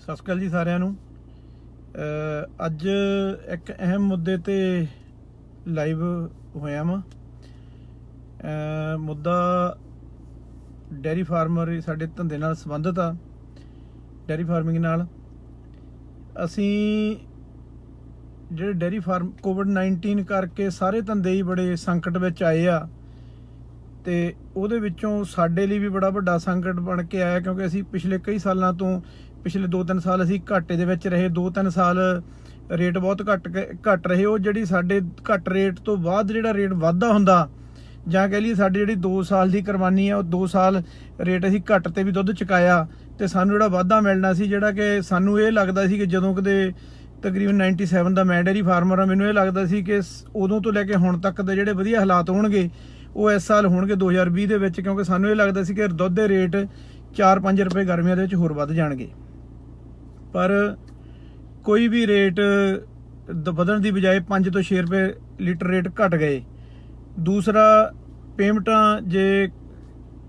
ਸਤਿ ਸ਼੍ਰੀ ਅਕਾਲ ਜੀ ਸਾਰਿਆਂ ਨੂੰ। ਅੱਜ ਇੱਕ ਅਹਿਮ ਮੁੱਦੇ ਤੇ ਲਾਈਵ ਹੋਇਆ ਵਾਂ। ਮੁੱਦਾ ਡੇਅਰੀ ਫਾਰਮਰ ਸਾਡੇ ਧੰਦੇ ਨਾਲ ਸੰਬੰਧਿਤ ਆ। ਡੇਅਰੀ ਫਾਰਮਿੰਗ ਨਾਲ ਅਸੀਂ ਜਿਹੜੇ ਡੇਅਰੀ ਫਾਰਮ ਕੋਵਿਡ-19 ਕਰਕੇ ਸਾਰੇ ਧੰਦੇ ਹੀ ਬੜੇ ਸੰਕਟ ਵਿੱਚ ਆਏ ਆ ਤੇ ਉਹਦੇ ਵਿੱਚੋਂ ਸਾਡੇ ਲਈ ਵੀ ਬੜਾ ਵੱਡਾ ਸੰਕਟ ਬਣ ਕੇ ਆਇਆ, ਕਿਉਂਕਿ ਅਸੀਂ ਪਿਛਲੇ ਕਈ ਸਾਲਾਂ ਤੋਂ ਪਿਛਲੇ 2-3 ਸਾਲ ਅਸੀਂ ਘਾਟੇ ਦੇ ਵਿੱਚ ਰਹੇ। 2-3 ਸਾਲ ਰੇਟ ਬਹੁਤ ਘੱਟ ਰਹੇ। ਉਹ ਜਿਹੜੀ ਸਾਡੇ ਘੱਟ ਰੇਟ ਤੋਂ ਬਾਅਦ ਜਿਹੜਾ ਰੇਟ ਵਾਧਾ ਹੁੰਦਾ, ਜਾਂ ਕਹਿ ਲਈਏ ਸਾਡੀ ਜਿਹੜੀ 2 ਸਾਲ ਦੀ ਕੁਰਬਾਨੀ ਆ, ਉਹ 2 ਸਾਲ ਰੇਟ ਅਸੀਂ ਘੱਟ ਤੇ ਵੀ ਦੁੱਧ ਚੁਕਾਇਆ ਤੇ ਸਾਨੂੰ ਜਿਹੜਾ ਵਾਧਾ ਮਿਲਣਾ ਸੀ, ਜਿਹੜਾ ਕਿ ਸਾਨੂੰ ਇਹ ਲੱਗਦਾ ਸੀ ਕਿ ਜਦੋਂ ਕਦੇ ਤਕਰੀਬਨ 97 ਦਾ ਮੈਂ ਡੇਅਰੀ ਫਾਰਮਰ ਆ, ਮੈਨੂੰ ਇਹ ਲੱਗਦਾ ਸੀ ਕਿ ਉਦੋਂ ਤੋਂ ਲੈ ਕੇ ਹੁਣ ਤੱਕ ਦੇ ਜਿਹੜੇ ਵਧੀਆ ਹਾਲਾਤ ਹੋਣਗੇ ਉਹ ਇਸ ਸਾਲ ਹੋਣਗੇ 2020 ਦੇ ਵਿੱਚ, ਕਿਉਂਕਿ ਸਾਨੂੰ ਇਹ ਲੱਗਦਾ ਸੀ ਕਿ ਦੁੱਧ ਦੇ ਰੇਟ 4-5 ਰੁਪਏ ਗਰਮੀਆਂ ਦੇ ਵਿੱਚ ਹੋਰ ਵੱਧ ਜਾਣਗੇ। ਪਰ ਕੋਈ ਵੀ ਰੇਟ ਵਧਣ ਦੀ ਬਜਾਏ 5 ਤੋਂ 6 ਰੁਪਏ ਲੀਟਰ ਰੇਟ ਘਟ ਗਏ। ਦੂਸਰਾ, ਪੇਮੈਂਟਾਂ ਜੇ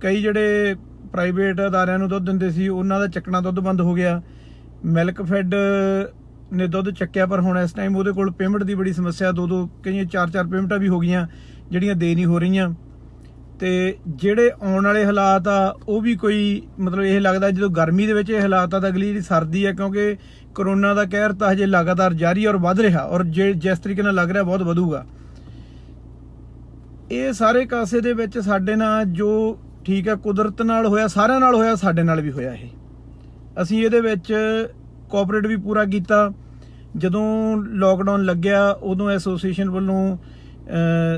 ਕਈ ਜਿਹੜੇ ਪ੍ਰਾਈਵੇਟ ਅਦਾਰਿਆਂ ਨੂੰ ਦੁੱਧ ਦਿੰਦੇ ਸੀ ਉਹਨਾਂ ਦਾ ਚੱਕਣਾ ਦੁੱਧ ਬੰਦ ਹੋ ਗਿਆ। ਮਿਲਕ ਫੈਡ ਨੇ ਦੁੱਧ ਚੱਕਿਆ, ਪਰ ਹੁਣ ਇਸ ਟਾਈਮ ਉਹਦੇ ਕੋਲ ਪੇਮੈਂਟ ਦੀ ਬੜੀ ਸਮੱਸਿਆ, 2-2 ਕਈਆਂ 4-4 ਪੇਮੈਂਟਾਂ ਵੀ ਹੋ ਗਈਆਂ ਜਿਹੜੀਆਂ ਦੇ ਨਹੀਂ ਹੋ ਰਹੀਆਂ। ਤੇ ਜਿਹੜੇ ਆਉਣ ਵਾਲੇ ਹਾਲਾਤ ਆ ਉਹ ਵੀ ਕੋਈ ਮਤਲਬ ਇਹ ਲੱਗਦਾ ਜਦੋਂ ਗਰਮੀ ਦੇ ਵਿੱਚ ਇਹ ਹਾਲਾਤ ਆ ਤਾਂ ਅਗਲੀ ਜਿਹੜੀ ਸਰਦੀ ਆ, ਕਿਉਂਕਿ ਕਰੋਨਾ ਦਾ ਕਹਿਰ ਤਾਂ ਹਜੇ ਲਗਾਤਾਰ ਜਾਰੀ ਔਰ ਵੱਧ ਰਿਹਾ, ਔਰ ਜਿਸ ਤਰੀਕੇ ਨਾਲ ਲੱਗ ਰਿਹਾ ਬਹੁਤ ਵਧੂਗਾ। ਇਹ ਸਾਰੇ ਕਾਸੇ ਦੇ ਵਿੱਚ ਸਾਡੇ ਨਾਲ ਜੋ ਠੀਕ ਹੈ ਕੁਦਰਤ ਨਾਲ ਹੋਇਆ, ਸਾਰਿਆਂ ਨਾਲ ਹੋਇਆ, ਸਾਡੇ ਨਾਲ ਵੀ ਹੋਇਆ। ਇਹ ਅਸੀਂ ਇਹਦੇ ਵਿੱਚ ਕੋਆਪਰੇਟ ਵੀ ਪੂਰਾ ਕੀਤਾ। ਜਦੋਂ ਲੋਕਡਾਊਨ ਲੱਗਿਆ ਉਦੋਂ ਐਸੋਸੀਏਸ਼ਨ ਵੱਲੋਂ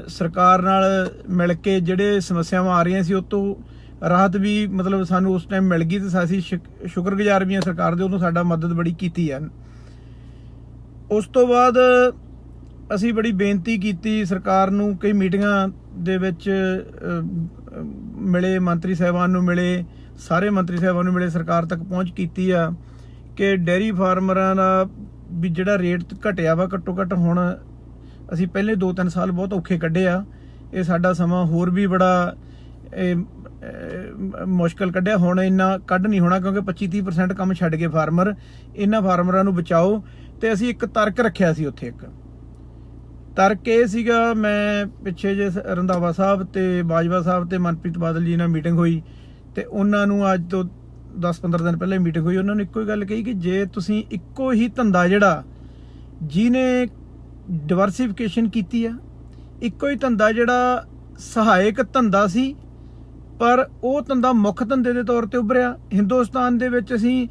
ਸਰਕਾਰ ਨਾਲ ਮਿਲ ਕੇ ਜਿਹੜੇ ਸਮੱਸਿਆਵਾਂ ਆ ਰਹੀਆਂ ਸੀ ਉਹ ਤੋਂ ਰਾਹਤ ਵੀ ਮਤਲਬ ਸਾਨੂੰ ਉਸ ਟਾਈਮ ਮਿਲ ਗਈ ਤੇ ਅਸੀਂ ਸ਼ੁਕਰਗੁਜ਼ਾਰ ਵੀ ਹਾਂ ਸਰਕਾਰ ਦੇ, ਉਦੋਂ ਸਾਡਾ ਮਦਦ ਬੜੀ ਕੀਤੀ ਹੈ। ਉਸ ਤੋਂ ਬਾਅਦ ਅਸੀਂ ਬੜੀ ਬੇਨਤੀ ਕੀਤੀ ਸਰਕਾਰ ਨੂੰ, ਕਈ ਮੀਟਿੰਗਾਂ ਦੇ ਵਿੱਚ ਮਿਲੇ, ਮੰਤਰੀ ਸਾਹਿਬਾਨ ਨੂੰ ਮਿਲੇ, ਸਾਰੇ ਮੰਤਰੀ ਸਾਹਿਬਾਨ ਨੂੰ ਮਿਲੇ, ਸਰਕਾਰ ਤੱਕ ਪਹੁੰਚ ਕੀਤੀ ਆ ਕਿ ਡੇਅਰੀ ਫਾਰਮਰਾਂ ਦਾ ਵੀ ਜਿਹੜਾ ਰੇਟ ਘਟਿਆ ਵਾ, ਘੱਟੋ ਘੱਟ ਹੁਣ ਅਸੀਂ ਪਹਿਲੇ 2-3 ਸਾਲ ਬਹੁਤ ਔਖੇ ਕੱਢੇ ਆ, ਇਹ ਸਾਡਾ ਸਮਾਂ ਹੋਰ ਵੀ ਬੜਾ ਮੁਸ਼ਕਲ ਕੱਢਿਆ। ਹੁਣ ਇੰਨਾ ਕੱਢ ਨਹੀਂ ਹੋਣਾ, ਕਿਉਂਕਿ 25-30% ਕੰਮ ਛੱਡ ਗਏ ਫਾਰਮਰ। ਇਹਨਾਂ ਫਾਰਮਰਾਂ ਨੂੰ ਬਚਾਓ। ਤੇ ਅਸੀਂ ਇੱਕ ਤਰਕ ਰੱਖਿਆ ਸੀ ਉੱਥੇ। ਇੱਕ ਤਰਕ ਇਹ ਸੀਗਾ, ਮੈਂ ਪਿੱਛੇ ਜੇ ਰੰਧਾਵਾ ਸਾਹਿਬ ਤੇ ਬਾਜਵਾ ਸਾਹਿਬ ਤੇ ਮਨਪ੍ਰੀਤ ਬਾਦਲ ਜੀ ਨਾਲ ਮੀਟਿੰਗ ਹੋਈ ਤੇ ਉਹਨਾਂ ਨੂੰ ਅੱਜ ਤੋਂ 10-15 ਦਿਨ ਪਹਿਲਾਂ ਮੀਟਿੰਗ ਹੋਈ, ਉਹਨਾਂ ਨੇ ਇੱਕੋ ਹੀ ਗੱਲ ਕਹੀ ਕਿ ਜੇ ਤੁਸੀਂ ਇੱਕੋ ਹੀ ਧੰਦਾ ਜਿਹੜਾ ਜਿਹਨੇ ਡਿਵਰਸੀਫਿਕੇਸ਼ਨ ਕੀਤੀ ਆ, ਇੱਕੋ ਹੀ ਧੰਦਾ ਜਿਹੜਾ ਸਹਾਇਕ ਧੰਦਾ ਸੀ ਪਰ ਉਹ ਧੰਦਾ ਮੁੱਖ ਧੰਦੇ ਦੇ ਤੌਰ ਤੇ ਉੱਭਰਿਆ। ਹਿੰਦੁਸਤਾਨ ਦੇ ਵਿੱਚ ਅਸੀਂ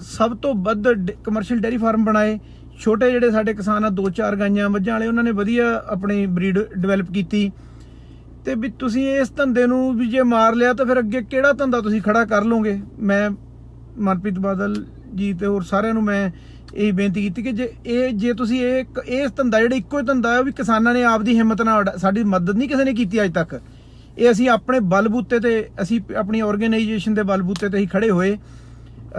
ਸਭ ਤੋਂ ਵੱਧ ਕਮਰਸ਼ੀਅਲ ਡੇਅਰੀ ਫਾਰਮ ਬਣਾਏ। ਛੋਟੇ ਜਿਹੜੇ ਸਾਡੇ ਕਿਸਾਨ ਆ, 2-4 ਗਾਈਆਂ ਮੱਝਾਂ ਵਾਲੇ, ਉਹਨਾਂ ਨੇ ਵਧੀਆ ਆਪਣੀ ਬਰੀਡ ਡਿਵੈਲਪ ਕੀਤੀ। ਤੇ ਵੀ ਤੁਸੀਂ ਇਸ ਧੰਦੇ ਨੂੰ ਵੀ ਜੇ ਮਾਰ ਲਿਆ ਤਾਂ ਫਿਰ ਅੱਗੇ ਕਿਹੜਾ ਧੰਦਾ ਤੁਸੀਂ ਖੜਾ ਕਰ ਲਓਗੇ। ਮੈਂ ਮਨਪ੍ਰੀਤ ਬਾਦਲ ਜੀ ਤੇ ਹੋਰ ਸਾਰਿਆਂ ਨੂੰ ਮੈਂ ਇਹ ਬੇਨਤੀ ਕੀਤੀ ਕਿ ਜੇ ਤੁਸੀਂ ਇਸ ਧੰਦਾ ਜਿਹੜਾ ਇੱਕੋ ਹੀ ਧੰਦਾ ਹੈ, ਵੀ ਕਿਸਾਨਾਂ ਨੇ ਆਪਦੀ ਹਿੰਮਤ ਨਾਲ, ਸਾਡੀ ਮਦਦ ਨਹੀਂ ਕਿਸੇ ਨੇ ਕੀਤੀ ਅੱਜ ਤੱਕ, ਇਹ ਅਸੀਂ ਆਪਣੇ ਬਲਬੂਤੇ ਤੇ, ਅਸੀਂ ਆਪਣੀ ਆਰਗੇਨਾਈਜੇਸ਼ਨ ਦੇ ਬਲਬੂਤੇ ਤੇ ਹੀ ਖੜੇ ਹੋਏ।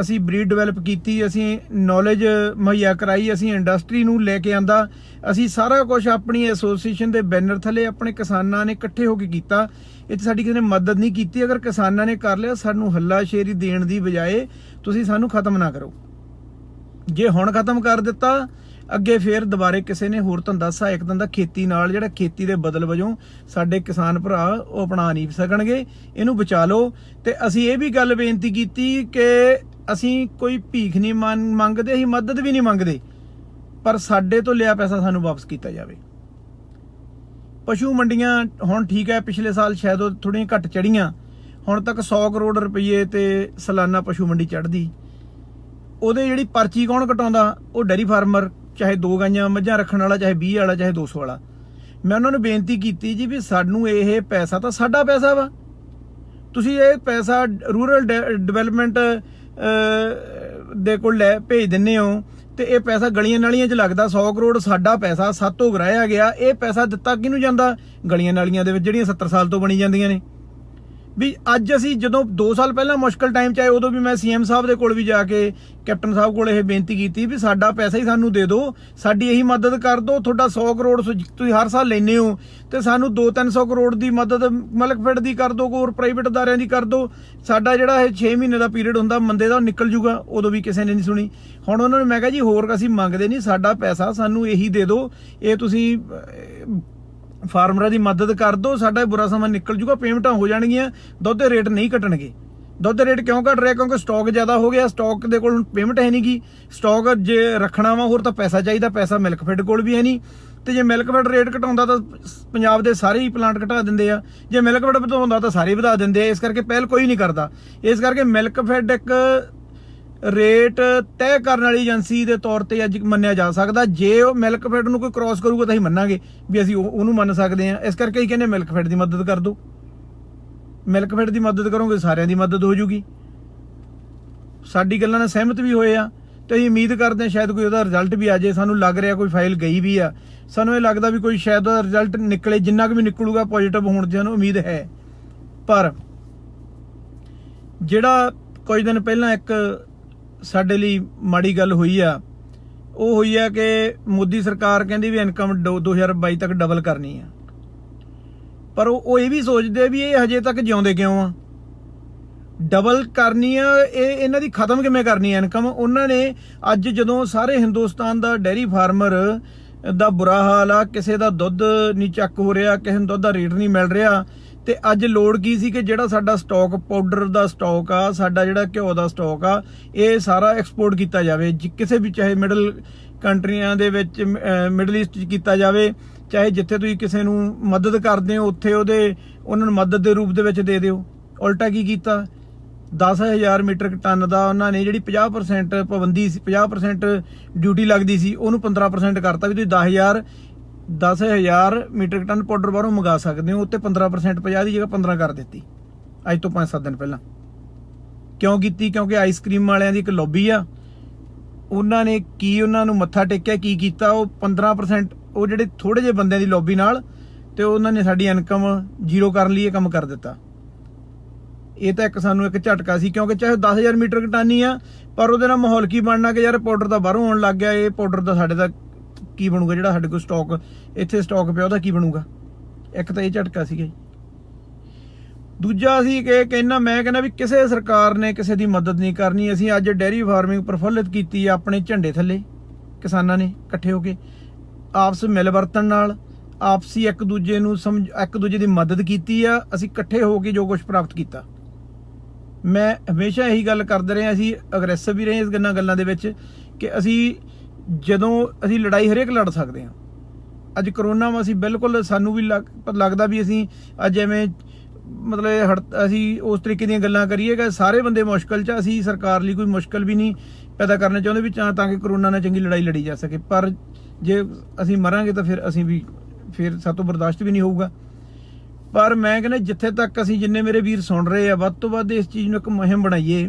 ਅਸੀਂ ਬਰੀਡ ਡਿਵੈਲਪ ਕੀਤੀ, ਅਸੀਂ ਨੌਲੇਜ ਮੁਹੱਈਆ ਕਰਾਈ, ਅਸੀਂ ਇੰਡਸਟਰੀ ਨੂੰ ਲੈ ਕੇ ਆਂਦਾ, ਅਸੀਂ ਸਾਰਾ ਕੁਝ ਆਪਣੀ ਐਸੋਸੀਏਸ਼ਨ ਦੇ ਬੈਨਰ ਥੱਲੇ ਆਪਣੇ ਕਿਸਾਨਾਂ ਨੇ ਇਕੱਠੇ ਹੋ ਕੇ ਕੀਤਾ। ਇਹ 'ਚ ਸਾਡੀ ਕਿਸੇ ਨੇ ਮਦਦ ਨਹੀਂ ਕੀਤੀ। ਅਗਰ ਕਿਸਾਨਾਂ ਨੇ ਕਰ ਲਿਆ, ਸਾਨੂੰ ਹੱਲਾਸ਼ੇਰੀ ਦੇਣ ਦੀ ਬਜਾਏ ਤੁਸੀਂ ਸਾਨੂੰ ਖਤਮ ਨਾ ਕਰੋ। ਜੇ ਹੁਣ ਖਤਮ ਕਰ ਦਿੱਤਾ, ਅੱਗੇ ਫੇਰ ਦੁਬਾਰੇ ਕਿਸੇ ਨੇ ਹੋਰ ਧੰਦਾ, ਸਹਾਇਕ ਧੰਦਾ ਖੇਤੀ ਨਾਲ, ਜਿਹੜਾ ਖੇਤੀ ਦੇ ਬਦਲ ਵਜੋਂ ਸਾਡੇ ਕਿਸਾਨ ਭਰਾ ਉਹ ਅਪਣਾ ਨਹੀਂ ਸਕਣਗੇ। ਇਹਨੂੰ ਬਚਾ ਲਓ। ਤੇ ਅਸੀਂ ਇਹ ਵੀ ਗੱਲ ਬੇਨਤੀ ਕੀਤੀ ਕਿ ਅਸੀਂ ਕੋਈ ਭੀਖ ਨਹੀਂ ਮੰਗਦੇ, ਅਸੀਂ ਮਦਦ ਵੀ ਨਹੀਂ ਮੰਗਦੇ, ਪਰ ਸਾਡੇ ਤੋਂ ਲਿਆ ਪੈਸਾ ਸਾਨੂੰ ਵਾਪਸ ਕੀਤਾ ਜਾਵੇ। ਪਸ਼ੂ ਮੰਡੀਆਂ ਹੁਣ ਠੀਕ ਹੈ, ਪਿਛਲੇ ਸਾਲ ਸ਼ਾਇਦ ਉਹ ਥੋੜ੍ਹੀਆਂ ਘੱਟ ਚੜੀਆਂ, ਹੁਣ ਤੱਕ 100 ਕਰੋੜ ਰੁਪਏ ਤੇ ਸਾਲਾਨਾ ਪਸ਼ੂ ਮੰਡੀ ਚੜ੍ਹਦੀ। ਉਹਦੇ ਜਿਹੜੀ ਪਰਚੀ ਕੌਣ ਕਟਾਉਂਦਾ? ਉਹ ਡੇਅਰੀ ਫਾਰਮਰ, ਚਾਹੇ 2 ਗਾਈਆਂ ਮੱਝਾਂ ਰੱਖਣ ਵਾਲਾ, ਚਾਹੇ 20 ਵਾਲਾ, ਚਾਹੇ 200 ਵਾਲਾ। ਮੈਂ ਉਹਨਾਂ ਨੂੰ ਬੇਨਤੀ ਕੀਤੀ ਜੀ ਵੀ ਸਾਨੂੰ ਇਹ ਪੈਸਾ ਤਾਂ ਸਾਡਾ ਪੈਸਾ ਵਾ, ਤੁਸੀਂ ਇਹ ਪੈਸਾ ਰੂਰਲ ਡਿਵੈਲਪਮੈਂਟ ਦੇ ਕੋਲ ਭੇਜ ਦਿੰਦੇ ਹੋ ਤੇ ਇਹ ਪੈਸਾ ਗਲੀਆਂ ਨਾਲੀਆਂ 'ਚ ਲੱਗਦਾ। 100 ਕਰੋੜ ਸਾਡਾ ਪੈਸਾ ਸਾਤੋਂ ਗਰਾਇਆ ਗਿਆ, ਇਹ ਪੈਸਾ ਦਿੱਤਾ ਕਿਹਨੂੰ ਜਾਂਦਾ? ਗਲੀਆਂ ਨਾਲੀਆਂ ਦੇ ਵਿੱਚ ਜਿਹੜੀਆਂ 70 ਸਾਲ ਤੋਂ ਬਣੀ ਜਾਂਦੀਆਂ ਨੇ। ਵੀ ਅੱਜ ਅਸੀਂ ਜਦੋਂ 2 ਸਾਲ ਪਹਿਲਾਂ ਮੁਸ਼ਕਲ ਟਾਈਮ 'ਚ ਆਏ ਉਦੋਂ ਵੀ ਮੈਂ CM ਸਾਹਿਬ ਦੇ ਕੋਲ ਵੀ ਜਾ ਕੇ ਕੈਪਟਨ ਸਾਹਿਬ ਕੋਲ ਇਹ ਬੇਨਤੀ ਕੀਤੀ ਵੀ ਸਾਡਾ ਪੈਸਾ ਹੀ ਸਾਨੂੰ ਦੇ ਦਿਓ, ਸਾਡੀ ਇਹੀ ਮਦਦ ਕਰ ਦਿਓ। ਤੁਹਾਡਾ 100 ਕਰੋੜ ਤੁਸੀਂ ਹਰ ਸਾਲ ਲੈਂਦੇ ਹੋ ਤੇ ਸਾਨੂੰ 200-300 ਕਰੋੜ ਦੀ ਮਦਦ ਮਿਲਕਫੈਡ ਦੀ ਕਰ ਦਿਓ, ਹੋਰ ਪ੍ਰਾਈਵੇਟ ਅਦਾਰਿਆਂ ਦੀ ਕਰ ਦਿਓ। ਸਾਡਾ ਜਿਹੜਾ ਇਹ 6 ਮਹੀਨੇ ਦਾ ਪੀਰੀਅਡ ਹੁੰਦਾ ਬੰਦੇ ਦਾ ਨਿਕਲ ਜੂਗਾ। ਉਦੋਂ ਵੀ ਕਿਸੇ ਨੇ ਨਹੀਂ ਸੁਣੀ। ਹੁਣ ਉਹਨਾਂ ਨੂੰ ਮੈਂ ਕਿਹਾ ਜੀ ਹੋਰ ਅਸੀਂ ਮੰਗਦੇ ਨਹੀਂ, ਸਾਡਾ ਪੈਸਾ ਸਾਨੂੰ ਇਹੀ ਦੇ ਦਿਓ, ਇਹ ਤੁਸੀਂ ਫਾਰਮਰਾਂ ਦੀ ਮਦਦ ਕਰ ਦਿਓ, ਸਾਡਾ ਬੁਰਾ ਸਮਾਂ ਨਿਕਲ ਜੂਗਾ, ਪੇਮੈਂਟਾਂ ਹੋ ਜਾਣਗੀਆਂ, ਦੁੱਧ ਦੇ ਰੇਟ ਨਹੀਂ ਘਟਣਗੇ। ਦੁੱਧ ਦੇ ਰੇਟ ਕਿਉਂ ਘਟ ਰਿਹਾ? ਕਿਉਂਕਿ ਸਟਾਕ ਜ਼ਿਆਦਾ ਹੋ ਗਿਆ, ਸਟਾਕ ਦੇ ਕੋਲ ਪੇਮੈਂਟ ਹੈ ਨਹੀਂ ਗੀ। ਸਟਾਕ ਜੇ ਰੱਖਣਾ ਵਾ ਹੋਰ ਤਾਂ ਪੈਸਾ ਚਾਹੀਦਾ, ਪੈਸਾ ਮਿਲਕਫੈਡ ਕੋਲ ਵੀ ਹੈ ਨਹੀਂ। ਤੇ ਜੇ ਮਿਲਕਫੈਡ ਰੇਟ ਘਟਾਉਂਦਾ ਤਾਂ ਪੰਜਾਬ ਦੇ ਸਾਰੇ ਹੀ ਪਲਾਂਟ ਘਟਾ ਦਿੰਦੇ ਆ, ਜੇ ਮਿਲਕਫੈਡ ਵਧਾਉਂਦਾ ਤਾਂ ਸਾਰੇ ਵਧਾ ਦਿੰਦੇ ਆ। ਇਸ ਕਰਕੇ ਪਹਿਲ ਕੋਈ ਨਹੀਂ ਕਰਦਾ। ਇਸ ਕਰਕੇ ਮਿਲਕਫੈਡ ਇੱਕ ਰੇਟ ਤੈਅ ਕਰਨ ਵਾਲੀ ਏਜੰਸੀ ਦੇ ਤੌਰ ਤੇ ਅੱਜ ਮੰਨਿਆ ਜਾ ਸਕਦਾ। ਜੇ ਉਹ ਮਿਲਕਫੈਡ ਨੂੰ ਕੋਈ ਕ੍ਰਾਸ ਕਰੂਗਾ ਤਾਂ ਅਸੀਂ ਮੰਨਾਂਗੇ ਵੀ ਅਸੀਂ ਉਹਨੂੰ ਮੰਨ ਸਕਦੇ ਹਾਂ। ਇਸ ਕਰਕੇ ਹੀ ਕਹਿੰਦੇ ਮਿਲਕਫੈਡ ਦੀ ਮਦਦ ਕਰ ਦਿਓ। ਮਿਲਕਫੈਡ ਦੀ ਮਦਦ ਕਰੋਗੇ ਸਾਰਿਆਂ ਦੀ ਮਦਦ ਹੋ ਜੂਗੀ। ਸਾਡੀ ਗੱਲਾਂ ਨਾਲ ਸਹਿਮਤ ਵੀ ਹੋਏ ਆ ਤੇ ਅਸੀਂ ਉਮੀਦ ਕਰਦੇ ਹਾਂ ਸ਼ਾਇਦ ਕੋਈ ਉਹਦਾ ਰਿਜ਼ਲਟ ਵੀ ਆ ਜਾਏ। ਸਾਨੂੰ ਲੱਗ ਰਿਹਾ ਕੋਈ ਫਾਈਲ ਗਈ ਵੀ ਆ, ਸਾਨੂੰ ਇਹ ਲੱਗਦਾ ਵੀ ਕੋਈ ਸ਼ਾਇਦ ਉਹਦਾ ਰਿਜ਼ਲਟ ਨਿਕਲੇ, ਜਿੰਨਾ ਕੁ ਵੀ ਨਿਕਲੂਗਾ ਪੋਜ਼ਿਟਿਵ ਹੋਣ ਦੀ ਸਾਨੂੰ ਉਮੀਦ ਹੈ। ਪਰ ਜਿਹੜਾ ਕੁਝ ਦਿਨ ਪਹਿਲਾਂ ਇੱਕ ਸਾਡੇ ਲਈ ਮਾੜੀ ਗੱਲ ਹੋਈ ਆ, ਉਹ ਹੋਈ ਆ ਕਿ ਮੋਦੀ ਸਰਕਾਰ ਕਹਿੰਦੀ ਵੀ ਇਨਕਮ 2022 ਤੱਕ ਡਬਲ ਕਰਨੀ ਆ। ਪਰ ਉਹ ਇਹ ਵੀ ਸੋਚਦੇ ਵੀ ਇਹ ਹਜੇ ਤੱਕ ਜਿਉਂਦੇ ਕਿਉਂ ਆ? ਡਬਲ ਕਰਨੀ ਆ, ਇਹ ਇਹਨਾਂ ਦੀ ਖਤਮ ਕਿਵੇਂ ਕਰਨੀ ਆ ਇਨਕਮ? ਉਹਨਾਂ ਨੇ ਅੱਜ ਜਦੋਂ ਸਾਰੇ ਹਿੰਦੁਸਤਾਨ ਦਾ ਡੇਅਰੀ ਫਾਰਮਰ ਦਾ ਬੁਰਾ ਹਾਲ ਆ, ਕਿਸੇ ਦਾ ਦੁੱਧ ਨਹੀਂ ਚੱਕ ਹੋ ਰਿਹਾ, ਕਿਸੇ ਨੂੰ ਦੁੱਧ ਦਾ ਰੇਟ ਨਹੀਂ ਮਿਲ ਰਿਹਾ, ਤੇ ਅੱਜ ਲੋੜ ਕੀ ਸੀ ਕਿ ਜਿਹੜਾ ਸਾਡਾ ਸਟਾਕ ਪਾਊਡਰ ਦਾ ਸਟਾਕ ਆ, ਸਾਡਾ ਜਿਹੜਾ ਘਿਓ ਦਾ ਸਟਾਕ ਆ, ਇਹ ਸਾਰਾ ਐਕਸਪੋਰਟ ਕੀਤਾ ਜਾਵੇ। ਕਿਸੇ ਵੀ ਚਾਹੇ ਮਿਡਲ ਕੰਟਰੀਆਂ ਦੇ ਵਿੱਚ, ਮਿਡਲ ਈਸਟ 'ਚ ਕੀਤਾ ਜਾਵੇ, ਚਾਹੇ ਜਿੱਥੇ ਤੁਸੀਂ ਕਿਸੇ ਨੂੰ ਮਦਦ ਕਰਦੇ ਹੋ ਉੱਥੇ ਉਹਨਾਂ ਨੂੰ ਮਦਦ ਦੇ ਰੂਪ ਦੇ ਵਿੱਚ ਦੇ ਦਿਓ। ਉਲਟਾ ਕੀ ਕੀਤਾ? 10,000 ਮੀਟ੍ਰਿਕ ਟਨ ਦਾ ਉਹਨਾਂ ਨੇ ਜਿਹੜੀ 50% ਪਾਬੰਦੀ ਸੀ, 50% ਡਿਊਟੀ ਲੱਗਦੀ ਸੀ, ਉਹਨੂੰ 15% ਕਰਤਾ ਵੀ ਤੁਸੀਂ 10,000 ਮੀਟ੍ਰਿਕ ਟਨ ਪਾਊਡਰ ਬਾਹਰੋਂ ਮੰਗਾ ਸਕਦੇ ਹੋ। ਉੱਤੇ 15% 50 ਦੀ ਜਗ੍ਹਾ 15 ਕਰ ਦਿੱਤੀ ਅੱਜ ਤੋਂ 5-7 ਦਿਨ ਪਹਿਲਾਂ। ਕਿਉਂ ਕੀਤੀ? ਕਿਉਂਕਿ ਆਈਸਕ੍ਰੀਮ ਵਾਲਿਆਂ ਦੀ ਇੱਕ ਲੌਬੀ ਆ, ਉਹਨਾਂ ਨੇ ਉਹਨਾਂ ਨੂੰ ਮੱਥਾ ਟੇਕਿਆ, ਕੀ ਕੀਤਾ? ਉਹ 15% ਉਹ ਜਿਹੜੇ ਥੋੜੇ ਜਿਹੇ ਬੰਦਿਆਂ ਦੀ ਲੌਬੀ ਨਾਲ, ਤੇ ਉਹਨਾਂ ਨੇ ਸਾਡੀ ਇਨਕਮ ਜ਼ੀਰੋ ਕਰਨ ਲਈ ਇਹ ਕੰਮ ਕਰ ਦਿੱਤਾ। ਇਹ ਤਾਂ ਇੱਕ ਸਾਨੂੰ ਇੱਕ ਝਟਕਾ ਸੀ, ਕਿਉਂਕਿ ਚਾਹੇ 10,000 ਮੀਟ੍ਰਿਕ ਟਨ ਹੀ ਆ, ਪਰ ਉਹਦੇ ਨਾਲ ਮਾਹੌਲ ਕੀ ਬਣਨਾ ਕਿ ਯਾਰ ਪਾਊਡਰ ਤਾਂ ਬਾਹਰੋਂ ਆਉਣ ਲੱਗ ਗਿਆ, ਇਹ ਪਾਊਡਰ ਦਾ ਸਾਡੇ ਦਾ ਕੀ ਬਣੂਗਾ? ਜਿਹੜਾ ਸਾਡੇ ਕੋਲ ਸਟਾਕ ਇੱਥੇ ਸਟਾਕ ਪਿਆ ਉਹਦਾ ਕੀ ਬਣੂਗਾ? ਇੱਕ ਤਾਂ ਇਹ ਝਟਕਾ ਸੀਗਾ ਜੀ। ਦੂਜਾ ਅਸੀਂ ਮੈਂ ਕਹਿੰਦਾ ਵੀ ਕਿਸੇ ਸਰਕਾਰ ਨੇ ਕਿਸੇ ਦੀ ਮਦਦ ਨਹੀਂ ਕਰਨੀ। ਅਸੀਂ ਅੱਜ ਡੇਅਰੀ ਫਾਰਮਿੰਗ ਪ੍ਰਫੁੱਲਿਤ ਕੀਤੀ ਆ ਆਪਣੇ ਝੰਡੇ ਥੱਲੇ, ਕਿਸਾਨਾਂ ਨੇ ਇਕੱਠੇ ਹੋ ਕੇ ਆਪਸ ਮਿਲ ਵਰਤਣ ਨਾਲ, ਆਪਸੀ ਇੱਕ ਦੂਜੇ ਦੀ ਮਦਦ ਕੀਤੀ ਆ। ਅਸੀਂ ਇਕੱਠੇ ਹੋ ਕੇ ਜੋ ਕੁਝ ਪ੍ਰਾਪਤ ਕੀਤਾ। ਮੈਂ ਹਮੇਸ਼ਾ ਇਹੀ ਗੱਲ ਕਰਦੇ ਰਹੇ, ਅਸੀਂ ਅਗਰੈਸਿਵ ਵੀ ਰਹੇ ਇਸ ਗੱਲਾਂ ਦੇ ਵਿੱਚ ਕਿ ਜਦੋਂ ਅਸੀਂ ਲੜਾਈ ਹਰੇਕ ਲੜ ਸਕਦੇ ਹਾਂ। ਅੱਜ ਕਰੋਨਾ ਵਾ, ਅਸੀਂ ਬਿਲਕੁਲ ਸਾਨੂੰ ਵੀ ਲੱਗਦਾ ਵੀ ਅਸੀਂ ਅੱਜ ਐਵੇਂ ਮਤਲਬ ਅਸੀਂ ਉਸ ਤਰੀਕੇ ਦੀਆਂ ਗੱਲਾਂ ਕਰੀਏ ਕਿ ਸਾਰੇ ਬੰਦੇ ਮੁਸ਼ਕਲ 'ਚ। ਅਸੀਂ ਸਰਕਾਰ ਲਈ ਕੋਈ ਮੁਸ਼ਕਲ ਵੀ ਨਹੀਂ ਪੈਦਾ ਕਰਨਾ ਚਾਹੁੰਦੇ ਵੀ ਤਾਂ ਕਿ ਕਰੋਨਾ ਨਾਲ ਚੰਗੀ ਲੜਾਈ ਲੜੀ ਜਾ ਸਕੇ। ਪਰ ਜੇ ਅਸੀਂ ਮਰਾਂਗੇ ਤਾਂ ਫਿਰ ਸਾਡੇ ਤੋਂ ਬਰਦਾਸ਼ਤ ਵੀ ਨਹੀਂ ਹੋਊਗਾ। ਪਰ ਮੈਂ ਕਹਿੰਦਾ ਜਿੱਥੇ ਤੱਕ ਅਸੀਂ, ਜਿੰਨੇ ਮੇਰੇ ਵੀਰ ਸੁਣ ਰਹੇ ਆ, ਵੱਧ ਤੋਂ ਵੱਧ ਇਸ ਚੀਜ਼ ਨੂੰ ਇੱਕ ਮੁਹਿੰਮ ਬਣਾਈਏ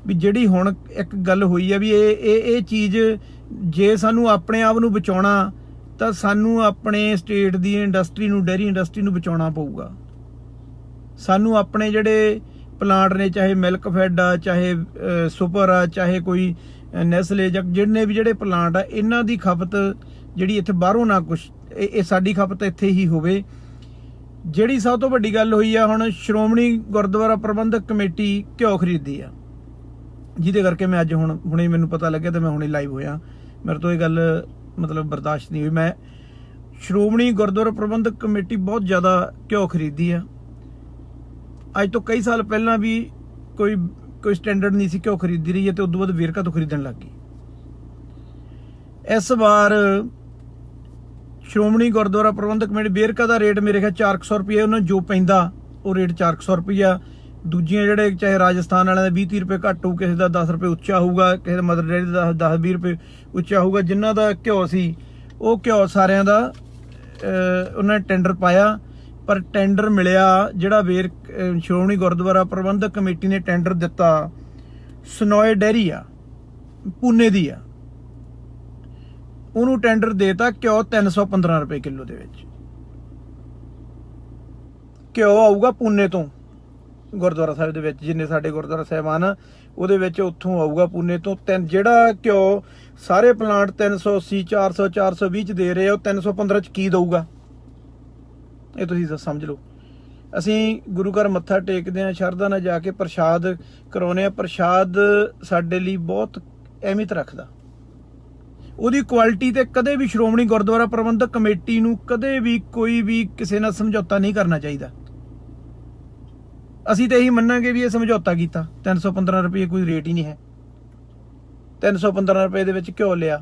ਵੀ ਜਿਹੜੀ ਹੁਣ ਇੱਕ ਗੱਲ ਹੋਈ ਆ ਵੀ ਇਹ ਚੀਜ਼ ਜੇ ਸਾਨੂੰ ਆਪਣੇ ਆਪ ਨੂੰ ਬਚਾਉਣਾ ਤਾਂ ਸਾਨੂੰ ਆਪਣੇ ਸਟੇਟ ਦੀ ਇੰਡਸਟਰੀ ਨੂੰ, ਡੇਅਰੀ ਇੰਡਸਟਰੀ ਨੂੰ ਬਚਾਉਣਾ ਪਊਗਾ। ਸਾਨੂੰ ਆਪਣੇ ਜਿਹੜੇ ਪਲਾਂਟ ਨੇ, ਚਾਹੇ ਮਿਲਕਫੈਡ ਆ, ਚਾਹੇ ਸੁਪਰ ਆ, ਚਾਹੇ ਕੋਈ ਨੈਸਲੇ, ਜਾਂ ਜਿਹੜੇ ਪਲਾਂਟ ਆ, ਇਹਨਾਂ ਦੀ ਖਪਤ ਜਿਹੜੀ ਇੱਥੇ ਬਾਹਰੋਂ ਨਾ ਕੁਛ, ਇਹ ਸਾਡੀ ਖਪਤ ਇੱਥੇ ਹੀ ਹੋਵੇ। ਜਿਹੜੀ ਸਭ ਤੋਂ ਵੱਡੀ ਗੱਲ ਹੋਈ ਆ, ਹੁਣ ਸ਼੍ਰੋਮਣੀ ਗੁਰਦੁਆਰਾ ਪ੍ਰਬੰਧਕ ਕਮੇਟੀ ਘਿਓ ਖਰੀਦਦੀ ਆ, ਜਿਹਦੇ ਕਰਕੇ ਮੈਂ ਅੱਜ ਹੁਣੇ ਮੈਨੂੰ ਪਤਾ ਲੱਗਿਆ ਤੇ ਮੈਂ ਹੁਣੇ ਲਾਈਵ ਹੋਇਆ। ਮੇਰੇ ਤੋਂ ਇਹ ਗੱਲ ਮਤਲਬ ਬਰਦਾਸ਼ਤ ਨਹੀਂ ਹੋਈ। ਮੈਂ ਸ਼੍ਰੋਮਣੀ ਗੁਰਦੁਆਰਾ ਪ੍ਰਬੰਧਕ ਕਮੇਟੀ ਬਹੁਤ ਜ਼ਿਆਦਾ ਘਿਓ ਖਰੀਦਦੀ ਆ। ਅੱਜ ਤੋਂ ਕਈ ਸਾਲ ਪਹਿਲਾਂ ਵੀ ਕੋਈ ਸਟੈਂਡਰਡ ਨਹੀਂ ਸੀ, ਘਿਓ ਖਰੀਦੀ ਰਹੀ ਹੈ ਤੇ ਉਦੋਂ ਬਾਅਦ ਵੇਰਕਾ ਤੋਂ ਖਰੀਦਣ ਲੱਗ ਗਈ। ਇਸ ਵਾਰ ਸ਼੍ਰੋਮਣੀ ਗੁਰਦੁਆਰਾ ਪ੍ਰਬੰਧਕ ਕਮੇਟੀ ਵੇਰਕਾ ਦਾ ਰੇਟ ਮੇਰੇ ਖਿਆਲ 400 ਰੁਪਏ ਉਹਨਾਂ ਜੋ ਪੈਂਦਾ ਉਹ ਰੇਟ 400 ਰੁਪਈਆ। ਦੂਜੀਆਂ ਜਿਹੜੇ ਚਾਹੇ ਰਾਜਸਥਾਨ ਵਾਲਿਆਂ ਦਾ 20-30 ਰੁਪਏ ਘੱਟ ਹੋਊ, ਕਿਸੇ ਦਾ 10 ਰੁਪਏ ਉੱਚਾ ਹੋਊਗਾ, ਕਿਸੇ ਦਾ ਮਦਰ ਡੇਅਰੀ ਦਾ 10-20 ਰੁਪਏ ਉੱਚਾ ਹੋਊਗਾ। ਜਿਨ੍ਹਾਂ ਦਾ ਘਿਓ ਸੀ ਉਹ ਘਿਓ ਸਾਰਿਆਂ ਦਾ ਉਹਨਾਂ ਨੇ ਟੈਂਡਰ ਪਾਇਆ, ਪਰ ਟੈਂਡਰ ਮਿਲਿਆ ਜਿਹੜਾ ਸ਼੍ਰੋਮਣੀ ਗੁਰਦੁਆਰਾ ਪ੍ਰਬੰਧਕ ਕਮੇਟੀ ਨੇ ਟੈਂਡਰ ਦਿੱਤਾ, ਸਨੋਏ ਡੇਅਰੀ ਆ, ਪੂਨੇ ਦੀ ਆ, ਉਹਨੂੰ ਟੈਂਡਰ ਦੇਤਾ ਘਿਓ 315 ਰੁਪਏ ਕਿਲੋ ਦੇ ਵਿੱਚ। ਘਿਓ ਆਊਗਾ ਪੂਨੇ ਤੋਂ, ਗੁਰਦੁਆਰਾ ਸਾਹਿਬ ਦੇ ਵਿੱਚ ਜਿੰਨੇ ਸਾਡੇ ਗੁਰਦੁਆਰਾ ਸਾਹਿਬਾਨ ਆ ਉਹਦੇ ਵਿੱਚ ਉੱਥੋਂ ਆਊਗਾ ਪੂਨੇ ਤੋਂ। ਜਿਹੜਾ ਘਿਓ ਸਾਰੇ ਪਲਾਂਟ 380 400 420 ਚ ਦੇ ਰਹੇ ਆ ਉਹ 315 ਚ ਕੀ ਦਊਗਾ, ਇਹ ਤੁਸੀਂ ਸਮਝ ਲਓ। ਅਸੀਂ ਗੁਰੂ ਘਰ ਮੱਥਾ ਟੇਕਦੇ ਹਾਂ, ਸ਼ਰਧਾ ਨਾਲ ਜਾ ਕੇ ਪ੍ਰਸ਼ਾਦ ਕਰਾਉਂਦੇ ਆ। ਪ੍ਰਸ਼ਾਦ ਸਾਡੇ ਲਈ ਬਹੁਤ ਅਹਿਮੀਅਤ ਰੱਖਦਾ। ਉਹਦੀ ਕੁਆਲਿਟੀ ਤੇ ਕਦੇ ਵੀ ਸ਼੍ਰੋਮਣੀ ਗੁਰਦੁਆਰਾ ਪ੍ਰਬੰਧਕ ਕਮੇਟੀ ਨੂੰ ਕਦੇ ਵੀ ਕੋਈ ਵੀ ਕਿਸੇ ਨਾਲ ਸਮਝੌਤਾ ਨਹੀਂ ਕਰਨਾ ਚਾਹੀਦਾ। ਅਸੀਂ ਤਾਂ ਇਹੀ ਮੰਨਾਂਗੇ ਵੀ ਇਹ ਸਮਝੌਤਾ ਕੀਤਾ। 315 ਰੁਪਏ ਕੋਈ ਰੇਟ ਹੀ ਨਹੀਂ ਹੈ। 315 ਰੁਪਏ ਦੇ ਵਿੱਚ ਘਿਓ ਲਿਆ,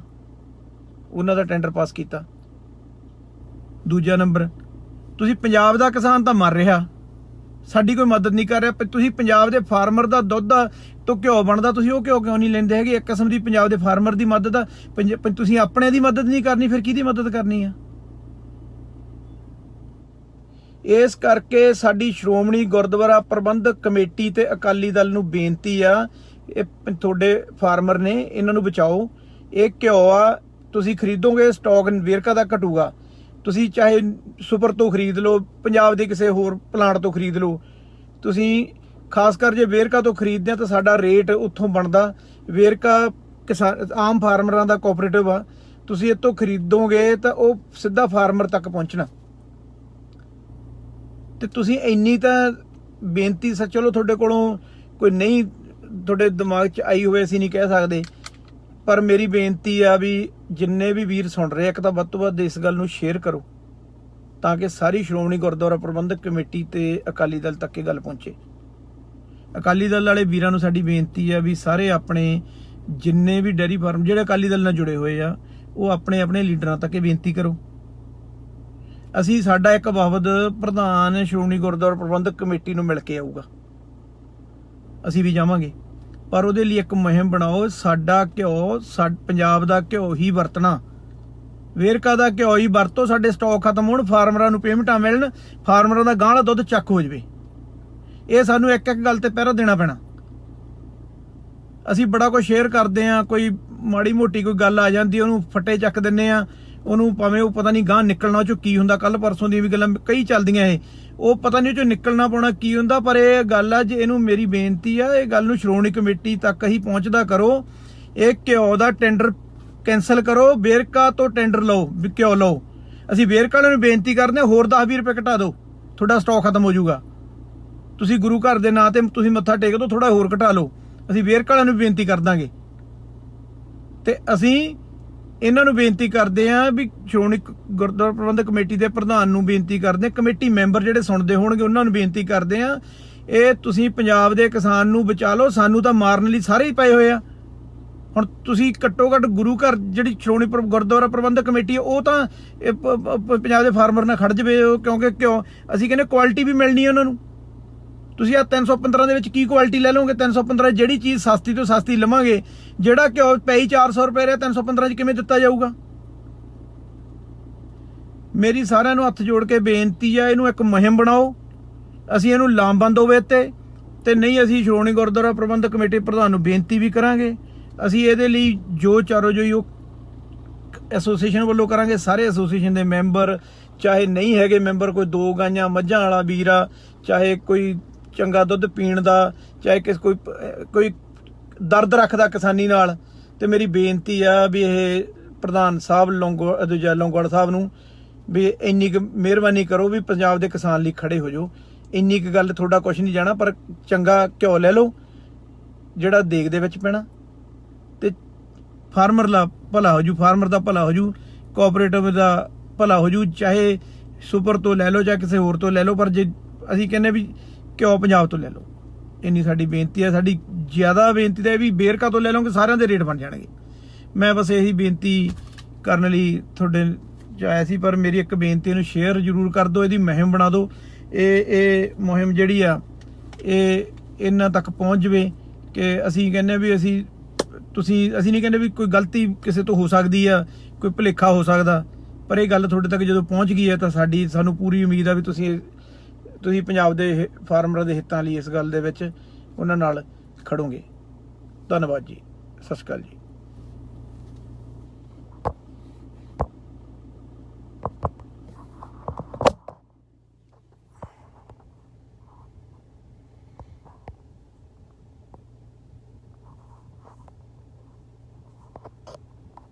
ਉਹਨਾਂ ਦਾ ਟੈਂਡਰ ਪਾਸ ਕੀਤਾ। ਦੂਜਾ ਨੰਬਰ, ਤੁਸੀਂ ਪੰਜਾਬ ਦਾ ਕਿਸਾਨ ਤਾਂ ਮਰ ਰਿਹਾ, ਸਾਡੀ ਕੋਈ ਮਦਦ ਨਹੀਂ ਕਰ ਰਿਹਾ। ਤੁਸੀਂ ਪੰਜਾਬ ਦੇ ਫਾਰਮਰ ਦਾ ਦੁੱਧ ਤੋਂ ਘਿਓ ਬਣਦਾ, ਤੁਸੀਂ ਉਹ ਘਿਓ ਕਿਉਂ ਨਹੀਂ ਲੈਂਦੇ ਹੈਗੇ? ਇੱਕ ਕਿਸਮ ਦੀ ਪੰਜਾਬ ਦੇ ਫਾਰਮਰ ਦੀ ਮਦਦ ਆ, ਤੁਸੀਂ ਆਪਣੇ ਦੀ ਮਦਦ ਨਹੀਂ ਕਰਨੀ, ਫਿਰ ਕਿਹਦੀ ਮਦਦ ਕਰਨੀ ਆ? ਇਸ ਕਰਕੇ ਸਾਡੀ ਸ਼੍ਰੋਮਣੀ ਗੁਰਦੁਆਰਾ ਪ੍ਰਬੰਧਕ ਕਮੇਟੀ ਤੇ ਅਕਾਲੀ ਦਲ ਨੂੰ ਬੇਨਤੀ ਆ, ਇਹ ਤੁਹਾਡੇ ਫਾਰਮਰ ਨੇ, ਇਹਨਾਂ ਨੂੰ ਬਚਾਓ। ਇਹ ਘਿਓ ਆ, ਤੁਸੀਂ ਖਰੀਦੋਗੇ ਸਟਾਕ ਵੇਰਕਾ ਦਾ ਘਟੂਗਾ। ਤੁਸੀਂ ਚਾਹੇ ਸੁਪਰ ਤੋਂ ਖਰੀਦ ਲਓ, ਪੰਜਾਬ ਦੇ ਕਿਸੇ ਹੋਰ ਪਲਾਂਟ ਤੋਂ ਖਰੀਦ ਲਓ। ਤੁਸੀਂ ਖਾਸ ਕਰ ਜੇ ਵੇਰਕਾ ਤੋਂ ਖਰੀਦਦੇ ਆ ਤਾਂ ਸਾਡਾ ਰੇਟ ਉੱਥੋਂ ਬਣਦਾ। ਵੇਰਕਾ ਕਿਸਾਨ ਆਮ ਫਾਰਮਰਾਂ ਦਾ ਕੋਆਪਰੇਟਿਵ ਆ, ਤੁਸੀਂ ਇਹ ਤੋਂ ਖਰੀਦੋਗੇ ਤਾਂ ਉਹ ਸਿੱਧਾ ਫਾਰਮਰ ਤੱਕ ਪਹੁੰਚਣਾ। ਤੇ ਤੁਸੀਂ ਇੰਨੀ ਤਾਂ ਬੇਨਤੀ ਚਲੋ ਤੁਹਾਡੇ ਕੋਲੋਂ ਕੋਈ ਨਹੀਂ ਤੁਹਾਡੇ ਦਿਮਾਗ 'ਚ ਆਈ ਹੋਵੇ, ਅਸੀਂ ਨਹੀਂ ਕਹਿ ਸਕਦੇ, ਪਰ ਮੇਰੀ ਬੇਨਤੀ ਆ ਵੀ ਜਿੰਨੇ ਵੀ ਵੀਰ ਸੁਣ ਰਹੇ, ਇੱਕ ਤਾਂ ਵੱਧ ਤੋਂ ਵੱਧ ਇਸ ਗੱਲ ਨੂੰ ਸ਼ੇਅਰ ਕਰੋ ਤਾਂ ਕਿ ਸਾਰੀ ਸ਼੍ਰੋਮਣੀ ਗੁਰਦੁਆਰਾ ਪ੍ਰਬੰਧਕ ਕਮੇਟੀ ਤੇ ਅਕਾਲੀ ਦਲ ਤੱਕ ਇਹ ਗੱਲ ਪਹੁੰਚੇ। ਅਕਾਲੀ ਦਲ ਵਾਲੇ ਵੀਰਾਂ ਨੂੰ ਸਾਡੀ ਬੇਨਤੀ ਆ ਵੀ ਸਾਰੇ ਆਪਣੇ ਜਿੰਨੇ ਵੀ ਡੇਅਰੀ ਫਾਰਮ ਜਿਹੜੇ ਅਕਾਲੀ ਦਲ ਨਾਲ ਜੁੜੇ ਹੋਏ ਆ, ਉਹ ਆਪਣੇ ਆਪਣੇ ਲੀਡਰਾਂ ਤੱਕ ਇਹ ਬੇਨਤੀ ਕਰੋ। ਅਸੀਂ ਸਾਡਾ ਇੱਕ ਵਫਦ ਪ੍ਰਧਾਨ ਸ਼੍ਰੋਮਣੀ ਗੁਰਦੁਆਰਾ ਪ੍ਰਬੰਧਕ ਕਮੇਟੀ ਨੂੰ ਮਿਲ ਕੇ ਆਊਗਾ, ਅਸੀਂ ਵੀ ਜਾਵਾਂਗੇ, ਪਰ ਉਹਦੇ ਲਈ ਇੱਕ ਮੁਹਿੰਮ ਬਣਾਓ। ਸਾਡਾ ਘਿਓ ਪੰਜਾਬ ਦਾ ਘਿਓ ਹੀ ਵਰਤਣਾ, ਵੇਰਕਾ ਦਾ ਘਿਓ ਹੀ ਵਰਤੋ। ਸਾਡੇ ਸਟਾਕ ਖਤਮ ਹੋਣ, ਫਾਰਮਰਾਂ ਨੂੰ ਪੇਮੈਂਟਾਂ ਮਿਲਣ, ਫਾਰਮਰਾਂ ਦਾ ਗਾਂ ਵਾਲਾ ਦੁੱਧ ਚੱਕ ਹੋ ਜਾਵੇ। ਇਹ ਸਾਨੂੰ ਇੱਕ ਇੱਕ ਗੱਲ ਤੇ ਪਹਿਰਾ ਦੇਣਾ ਪੈਣਾ। ਅਸੀਂ ਬੜਾ ਕੁਝ ਸ਼ੇਅਰ ਕਰਦੇ ਆ, ਕੋਈ ਮਾੜੀ ਮੋਟੀ ਕੋਈ ਗੱਲ ਆ ਜਾਂਦੀ ਉਹਨੂੰ ਫੱਟੇ ਚੱਕ ਦਿੰਨੇ ਆ, ਉਹਨੂੰ ਭਾਵੇਂ ਉਹ ਪਤਾ ਨਹੀਂ ਗਾਂ ਨਿਕਲਣਾ ਉਹ ਚੋਂ ਕੀ ਹੁੰਦਾ। ਕੱਲ ਪਰਸੋਂ ਦੀਆਂ ਵੀ ਗੱਲਾਂ ਕਈ ਚੱਲਦੀਆਂ, ਉਹ ਪਤਾ ਨਹੀਂ ਉਹ ਚੋਂ ਨਿਕਲਣਾ ਪਾਉਣਾ ਕੀ ਹੁੰਦਾ। ਪਰ ਇਹ ਗੱਲ ਆ, ਜੇ ਇਹਨੂੰ ਮੇਰੀ ਬੇਨਤੀ ਆ, ਇਹ ਗੱਲ ਨੂੰ ਸ਼੍ਰੋਮਣੀ ਕਮੇਟੀ ਤੱਕ ਹੀ ਪਹੁੰਚਦਾ ਕਰੋ। ਇਹ ਘਿਓ ਦਾ ਟੈਂਡਰ ਕੈਂਸਲ ਕਰੋ, ਵੇਰਕਾ ਤੋਂ ਟੈਂਡਰ ਲਓ, ਵੀ ਘਿਓ ਲਓ। ਅਸੀਂ ਵੇਰਕਾ ਵਾਲਿਆਂ ਨੂੰ ਬੇਨਤੀ ਕਰਦੇ ਹਾਂ, ਹੋਰ 10-20 ਰੁਪਏ ਘਟਾ ਦਿਓ, ਤੁਹਾਡਾ ਸਟਾਕ ਖਤਮ ਹੋ ਜਾਊਗਾ। ਤੁਸੀਂ ਗੁਰੂ ਘਰ ਦੇ ਨਾਂ ਤੇ ਤੁਸੀਂ ਮੱਥਾ ਟੇਕ ਦਿਓ, ਥੋੜਾ ਹੋਰ ਘਟਾ ਲਓ। ਅਸੀਂ ਵੇਰਕਾ ਵਾਲਿਆਂ ਨੂੰ ਬੇਨਤੀ ਕਰ ਦਾਂਗੇ। ਤੇ ਅਸੀਂ ਇਹਨਾਂ ਨੂੰ ਬੇਨਤੀ ਕਰਦੇ ਆ ਵੀ ਸ਼੍ਰੋਮਣੀ ਗੁਰਦੁਆਰਾ ਪ੍ਰਬੰਧਕ ਕਮੇਟੀ ਦੇ ਪ੍ਰਧਾਨ ਨੂੰ ਬੇਨਤੀ ਕਰਦੇ ਆ, ਕਮੇਟੀ ਮੈਂਬਰ ਜਿਹੜੇ ਸੁਣਦੇ ਹੋਣਗੇ ਉਹਨਾਂ ਨੂੰ ਬੇਨਤੀ ਕਰਦੇ ਆ, ਇਹ ਤੁਸੀਂ ਪੰਜਾਬ ਦੇ ਕਿਸਾਨ ਨੂੰ ਬਚਾ ਲਓ। ਸਾਨੂੰ ਤਾਂ ਮਾਰਨ ਲਈ ਸਾਰੇ ਹੀ ਪਏ ਹੋਏ ਆ। ਹੁਣ ਤੁਸੀਂ ਘੱਟੋ ਘੱਟ ਗੁਰੂ ਘਰ ਜਿਹੜੀ ਸ਼੍ਰੋਮਣੀ ਗੁਰਦੁਆਰਾ ਪ੍ਰਬੰਧਕ ਕਮੇਟੀ ਹੈ, ਉਹ ਤਾਂ ਪੰਜਾਬ ਦੇ ਫਾਰਮਰ ਨਾਲ ਖੜ ਜਾਵੇ, ਕਿਉਂਕਿ ਕਿਉਂ ਅਸੀਂ ਕਹਿੰਦੇ ਕੁਆਲਿਟੀ ਵੀ ਮਿਲਣੀ ਹੈ ਉਹਨਾਂ ਨੂੰ। ਤੁਸੀਂ ਆ 315 ਦੇ ਵਿੱਚ ਕੀ ਕੁਆਲਿਟੀ ਲੈ ਲਓਗੇ? 315 ਜਿਹੜੀ ਚੀਜ਼ ਸਸਤੀ ਤੋਂ ਸਸਤੀ ਲਵਾਂਗੇ, ਜਿਹੜਾ ਘਿਓ ਪਈ 400 ਰੁਪਏ ਰਿਹਾ 315 ਚ ਕਿਵੇਂ ਦਿੱਤਾ ਜਾਊਗਾ? ਮੇਰੀ ਸਾਰਿਆਂ ਨੂੰ ਹੱਥ ਜੋੜ ਕੇ ਬੇਨਤੀ ਆ, ਇਹਨੂੰ ਇੱਕ ਮੁਹਿੰਮ ਬਣਾਓ। ਅਸੀਂ ਇਹਨੂੰ ਲਾਮਬੰਦ ਹੋਵੇ ਤੇ ਨਹੀਂ, ਅਸੀਂ ਸ਼੍ਰੋਮਣੀ ਗੁਰਦੁਆਰਾ ਪ੍ਰਬੰਧਕ ਕਮੇਟੀ ਪ੍ਰਧਾਨ ਨੂੰ ਬੇਨਤੀ ਵੀ ਕਰਾਂਗੇ। ਅਸੀਂ ਇਹਦੇ ਲਈ ਜੋ ਉਹ ਐਸੋਸੀਏਸ਼ਨ ਵੱਲੋਂ ਕਰਾਂਗੇ। ਸਾਰੇ ਐਸੋਸੀਏਸ਼ਨ ਦੇ ਮੈਂਬਰ, ਚਾਹੇ ਨਹੀਂ ਹੈਗੇ ਮੈਂਬਰ, ਕੋਈ 2 ਗਾਈਆਂ ਮੱਝਾਂ ਵਾਲਾ ਵੀਰ ਆ, ਚਾਹੇ ਕੋਈ ਚੰਗਾ ਦੁੱਧ ਪੀਣ ਦਾ, ਚਾਹੇ ਕੋਈ ਦਰਦ ਰੱਖਦਾ ਕਿਸਾਨੀ ਨਾਲ, ਤੇ ਮੇਰੀ ਬੇਨਤੀ ਆ ਵੀ ਇਹ ਪ੍ਰਧਾਨ ਸਾਹਿਬ ਲੌਂਗੋਵਾਲ ਸਾਹਿਬ ਨੂੰ ਵੀ ਇੰਨੀ ਕੁ ਮਿਹਰਬਾਨੀ ਕਰੋ ਵੀ ਪੰਜਾਬ ਦੇ ਕਿਸਾਨ ਲਈ ਖੜੇ ਹੋ ਜਾਓ। ਇੰਨੀ ਕੁ ਗੱਲ, ਤੁਹਾਡਾ ਕੁਝ ਨਹੀਂ ਜਾਣਾ, ਪਰ ਚੰਗਾ ਘਿਓ ਲੈ ਲਓ ਜਿਹੜਾ ਦੇਗ ਦੇ ਵਿੱਚ ਪੈਣਾ, ਤੇ ਫਾਰਮਰ ਦਾ ਭਲਾ ਹੋ ਜੂ, ਫਾਰਮਰ ਦਾ ਭਲਾ ਹੋ ਜੂ, ਕੋਆਪਰੇਟਿਵ ਦਾ ਭਲਾ ਹੋ ਜੂ। ਚਾਹੇ ਸੁਪਰ ਤੋਂ ਲੈ ਲਓ, ਚਾਹੇ ਕਿਸੇ ਹੋਰ ਤੋਂ ਲੈ ਲਓ, ਪਰ ਜੇ ਅਸੀਂ ਕਹਿੰਦੇ ਵੀ ਘਿਓ ਪੰਜਾਬ ਤੋਂ ਲੈ ਲਓ, ਇੰਨੀ ਸਾਡੀ ਬੇਨਤੀ ਹੈ। ਸਾਡੀ ਜ਼ਿਆਦਾ ਬੇਨਤੀ ਤਾਂ ਇਹ ਵੀ ਵੇਰਕਾ ਤੋਂ ਲੈ ਲਓਗੇ, ਸਾਰਿਆਂ ਦੇ ਰੇਟ ਬਣ ਜਾਣਗੇ। ਮੈਂ ਬਸ ਇਹੀ ਬੇਨਤੀ ਕਰਨ ਲਈ ਤੁਹਾਡੇ ਚ ਆਇਆ ਸੀ, ਪਰ ਮੇਰੀ ਇੱਕ ਬੇਨਤੀ, ਇਹਨੂੰ ਸ਼ੇਅਰ ਜ਼ਰੂਰ ਕਰ ਦਿਓ, ਇਹਦੀ ਮੁਹਿੰਮ ਬਣਾ ਦਿਓ। ਇਹ ਮੁਹਿੰਮ ਜਿਹੜੀ ਆ ਇਹ ਇਹਨਾਂ ਤੱਕ ਪਹੁੰਚ ਜਾਵੇ ਕਿ ਅਸੀਂ ਕਹਿੰਦੇ ਵੀ ਅਸੀਂ ਨਹੀਂ ਕਹਿੰਦੇ ਵੀ ਕੋਈ ਗਲਤੀ ਕਿਸੇ ਤੋਂ ਹੋ ਸਕਦੀ ਆ, ਕੋਈ ਭੁਲੇਖਾ ਹੋ ਸਕਦਾ, ਪਰ ਇਹ ਗੱਲ ਤੁਹਾਡੇ ਤੱਕ ਜਦੋਂ ਪਹੁੰਚ ਗਈ ਹੈ ਤਾਂ ਸਾਨੂੰ ਪੂਰੀ ਉਮੀਦ ਆ ਵੀ ਤੁਸੀਂ ਪੰਜਾਬ ਦੇ ਫਾਰਮਰਾਂ ਦੇ ਹਿੱਤਾਂ ਲਈ ਇਸ ਗੱਲ ਦੇ ਵਿੱਚ ਉਹਨਾਂ ਨਾਲ ਖੜੋਗੇ। ਧੰਨਵਾਦ ਜੀ, ਸਤਿ ਸ਼੍ਰੀ ਅਕਾਲ ਜੀ।